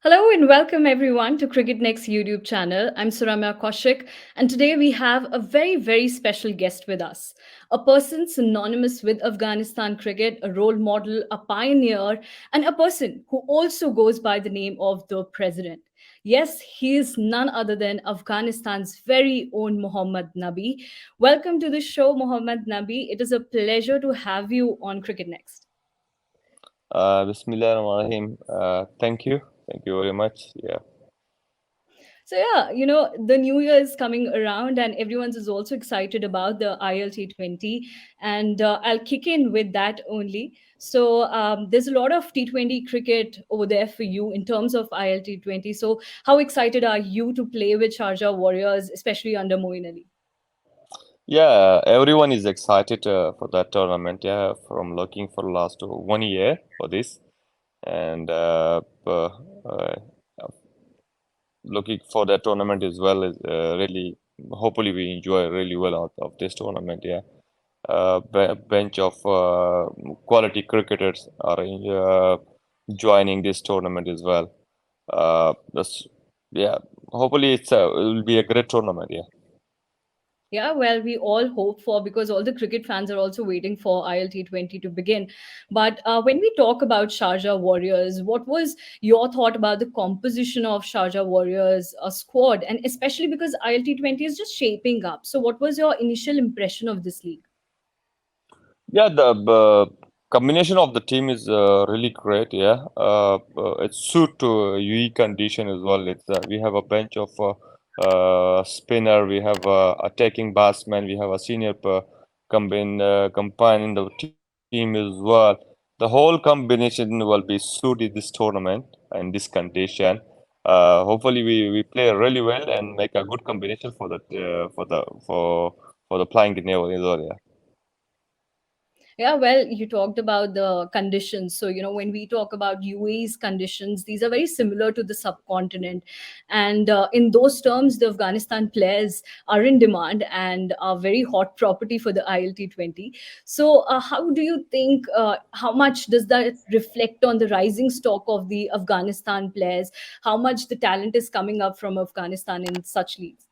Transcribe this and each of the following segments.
Hello and welcome everyone to Cricket Next YouTube channel. I'm Suramya Kaushik, and today we have a very special guest with us. A person synonymous with Afghanistan cricket, a role model, a pioneer, and a person who also goes by the name of the President. Yes, he is none other than Afghanistan's very own Mohammad Nabi. Welcome to the show, Mohammad Nabi. It is a pleasure to have you on Cricket Next. Bismillahirrahmanirrahim. Thank you. Thank you very much. Yeah. So yeah, the new year is coming around, and everyone's is also excited about the ILT20. And I'll kick in with that only. So there's a lot of T20 cricket over there for you in terms of ILT20. So how excited are you to play with Sharjah Warriors, especially under Moeen Ali? Yeah, everyone is excited for that tournament. Yeah, from looking for last 1 year for this, and uh, looking for that tournament as well is really. Hopefully, we enjoy really well out of this tournament. Yeah, bench of quality cricketers are joining this tournament as well. That's yeah. Hopefully, it will be a great tournament. Yeah. Yeah, well, we all hope for because all the cricket fans are also waiting for ILT20 to begin. But when we talk about Sharjah Warriors, what was your thought about the composition of Sharjah Warriors squad? And especially because ILT20 is just shaping up. So, what was your initial impression of this league? Yeah, the combination of the team is really great. Yeah, it's suit to UE condition as well. We have a bench of spinner, we have attacking batsman, we have a senior combine in the team as well. The whole combination will be suited this tournament and this condition. Hopefully, we play really well and make a good combination for the playing in as well. Yeah. Yeah, well, you talked about the conditions. So, when we talk about UAE's conditions, these are very similar to the subcontinent. And in those terms, the Afghanistan players are in demand and are very hot property for the ILT20. So, how do you think, how much does that reflect on the rising stock of the Afghanistan players? How much the talent is coming up from Afghanistan in such leagues?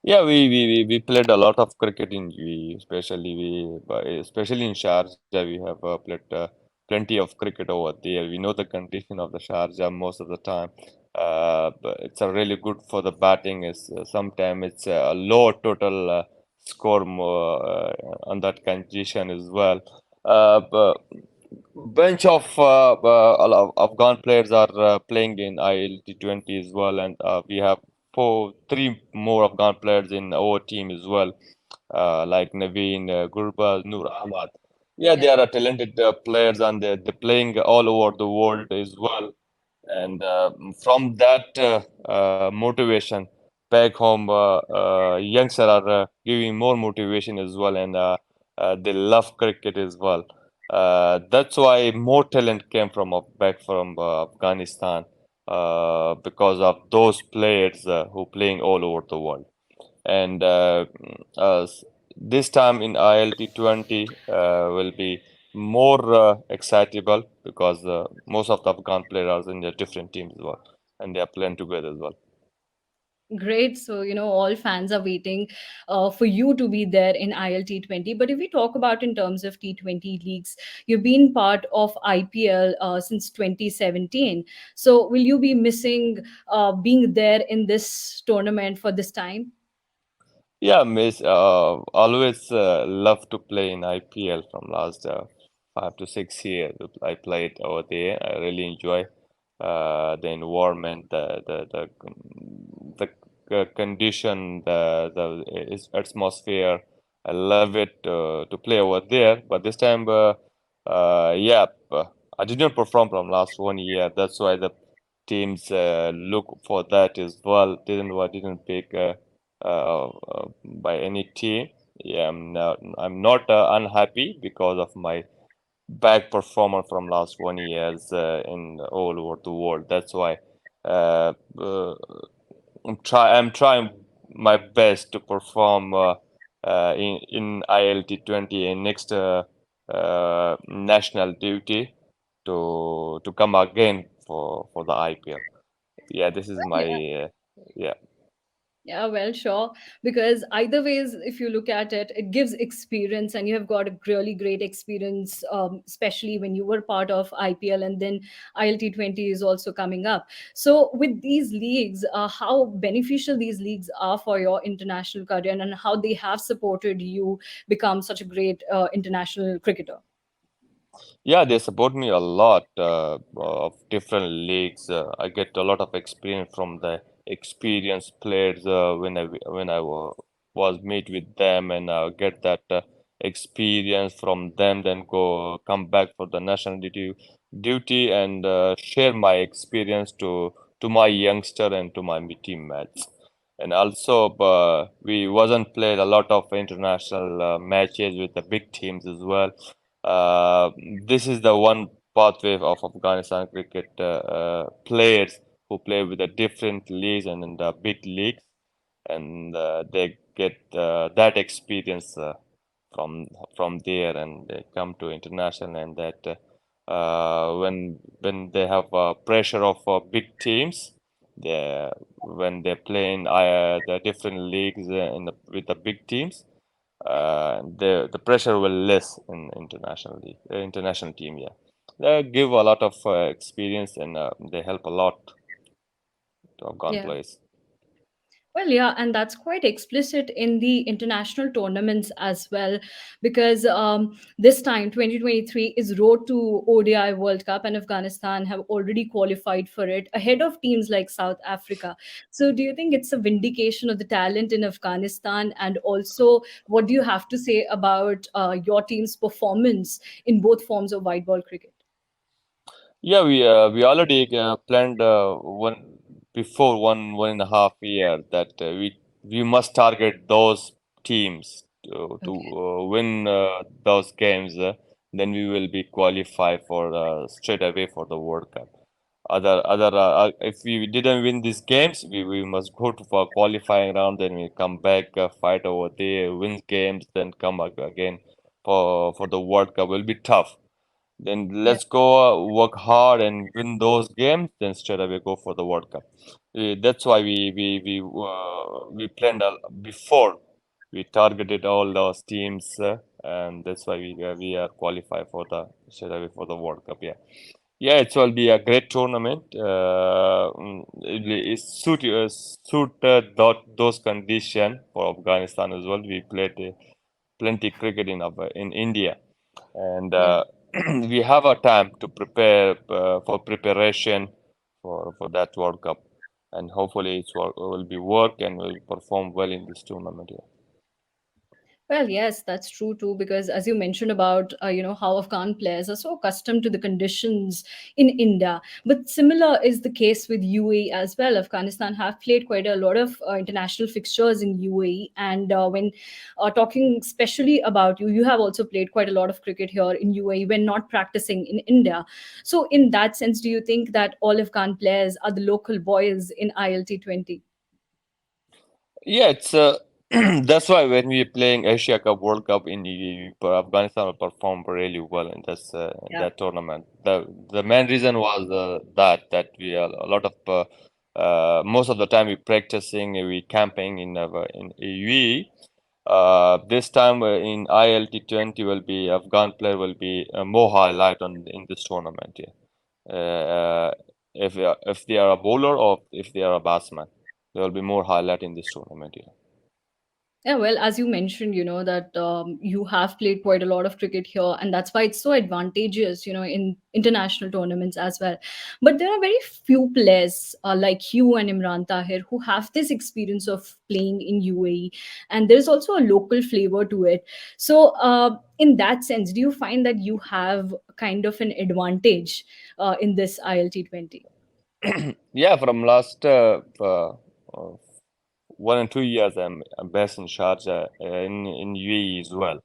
Yeah, we played a lot of cricket in UAE, especially in Sharjah. We have played plenty of cricket over there. We know the condition of the Sharjah most of the time. But it's a really good for the batting. Is Sometimes it's a low total score on that condition as well. But bunch of a lot of Afghan players are playing in ILT20 as well, and we have three more Afghan players in our team as well, like Naveen, Gurbaz, Noor Ahmad. Yeah, they Yeah. are talented players, and they're playing all over the world as well. And from that motivation, back home, youngsters are giving more motivation as well, and they love cricket as well. That's why more talent came back from Afghanistan because of those players who playing all over the world. And this time in ILT20 will be more excitable because most of the Afghan players are in their different teams as well, and they are playing together as well. Great. So, all fans are waiting for you to be there in ILT20. But if we talk about in terms of T20 leagues, you've been part of IPL since 2017. So, will you be missing being there in this tournament for this time? Yeah, Miss, always love to play in IPL from last 5 to 6 years. I played over there. I really enjoy the environment, the condition, the atmosphere. I love it to play over there. But this time, yeah, I didn't perform from last 1 year. That's why the teams look for that as well. Didn't pick. By any team. Yeah, I'm not unhappy because of my bad performance from last 1 years in all over the world. That's why uh, uh, I'm trying my best to perform in ILT20 in next national duty to come again for the IPL. Yeah, this is my yeah. Yeah, well, sure. Because either ways, if you look at it, it gives experience, and you have got a really great experience, especially when you were part of IPL, and then ILT20 is also coming up. So, with these leagues, how beneficial these leagues are for your international career, and how they have supported you become such a great international cricketer. Yeah, they support me a lot of different leagues. I get a lot of experience from the experienced players was meet with them, and get that experience from them. Then go come back for the national duty and share my experience to my youngster and to my teammates. And also, we wasn't played a lot of international matches with the big teams as well. uh, this is the one pathway of Afghanistan cricket players who play with the different leagues and in the big leagues, and they get that experience from from there, and they come to international, and that when they have pressure of big teams, they when they play in the different leagues with the big teams, the pressure will less in international team. Yeah, they give a lot of experience, and they help a lot to Afghan Yeah. players. Well, yeah, and that's quite explicit in the international tournaments as well, because this time, 2023, is road to ODI World Cup, and Afghanistan have already qualified for it ahead of teams like South Africa. So, do you think it's a vindication of the talent in Afghanistan? And also, what do you have to say about your team's performance in both forms of white ball cricket? Yeah, we already planned one and a half year that we must target those teams to Okay. win those games. Then we will be qualified for straight away for the World Cup. If we didn't win these games, we must go to for qualifying round. Then we come back, fight over there, win games, then come back again for the World Cup. Will be tough. Then Yeah. let's go work hard and win those games. Then straight away go for the World Cup. That's why we planned before. We targeted all those teams, and that's why we are qualified for the straight away for the World Cup. Yeah, yeah, it will be a great tournament. It suited those conditions for Afghanistan as well. We played plenty cricket in India, and Yeah. we have a time to prepare for preparation for that World Cup, and hopefully will be work and will perform well in this tournament. Yeah. Well, yes, that's true too, because as you mentioned about, how Afghan players are so accustomed to the conditions in India. But similar is the case with UAE as well. Afghanistan have played quite a lot of international fixtures in UAE. And when talking especially about you, you have also played quite a lot of cricket here in UAE when not practicing in India. So in that sense, do you think that all Afghan players are the local boys in ILT20? Yeah, it's that's why when we playing Asia Cup, World Cup in Afghanistan will perform really well in Yeah. that tournament. The main reason was that we are a lot of most of the time we practicing, we camping in UAE. This time in ILT20 will be Afghan player will be more highlight on in this tournament. Yeah. If they are a bowler or if they are a batsman, there will be more highlight in this tournament. Yeah. Yeah, well, as you mentioned, that you have played quite a lot of cricket here, and that's why it's so advantageous, in international tournaments as well. But there are very few players like you and Imran Tahir who have this experience of playing in UAE, and there's also a local flavor to it. So, in that sense, do you find that you have kind of an advantage in this ILT20? Yeah, from last 1 and 2 years, I'm based in Sharjah in UAE as well,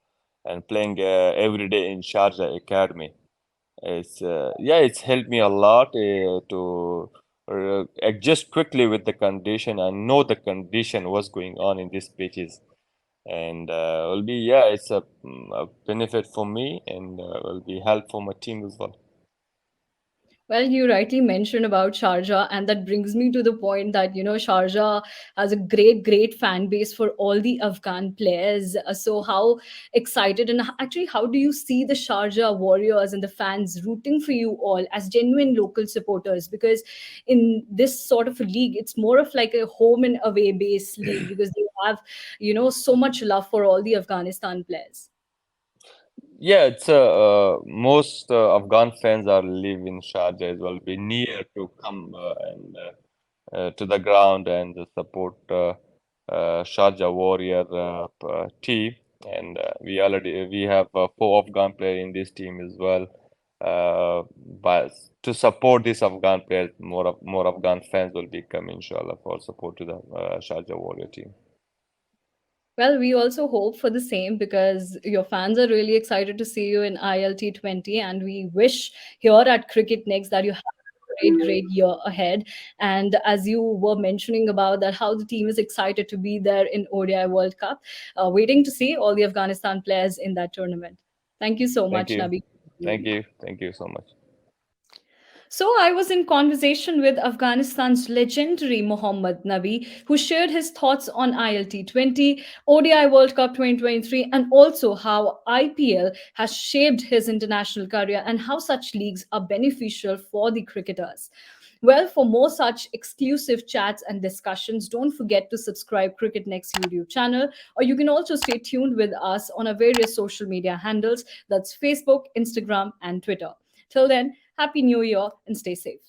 and playing every day in Sharjah Academy. It's helped me a lot to adjust quickly with the condition and know the condition what's going on in these pitches, and will be it's a benefit for me, and will be help for my team as well. Well, you rightly mentioned about Sharjah, and that brings me to the point that Sharjah has a great, great fan base for all the Afghan players. So, how excited and actually, how do you see the Sharjah Warriors and the fans rooting for you all as genuine local supporters? Because in this sort of a league, it's more of like a home and away based league because they have so much love for all the Afghanistan players. Yeah, it's most Afghan fans are live in Sharjah as well. Be near to come and to the ground and support Sharjah Warrior team. And we have four Afghan players in this team as well. But to support these Afghan players, more Afghan fans will be coming, inshallah, for support to the Sharjah Warrior team. Well, we also hope for the same because your fans are really excited to see you in ILT20. And we wish here at Cricket Next that you have a great, great year ahead. And as you were mentioning about that, how the team is excited to be there in ODI World Cup, waiting to see all the Afghanistan players in that tournament. Thank you so Thank much, you. Nabi. Thank you so much. So I was in conversation with Afghanistan's legendary Mohammad Nabi, who shared his thoughts on ILT20, ODI World Cup 2023, and also how IPL has shaped his international career and how such leagues are beneficial for the cricketers. Well, for more such exclusive chats and discussions, don't forget to subscribe Cricket Next YouTube channel, or you can also stay tuned with us on our various social media handles. That's Facebook, Instagram, and Twitter. Till then, Happy New Year and stay safe.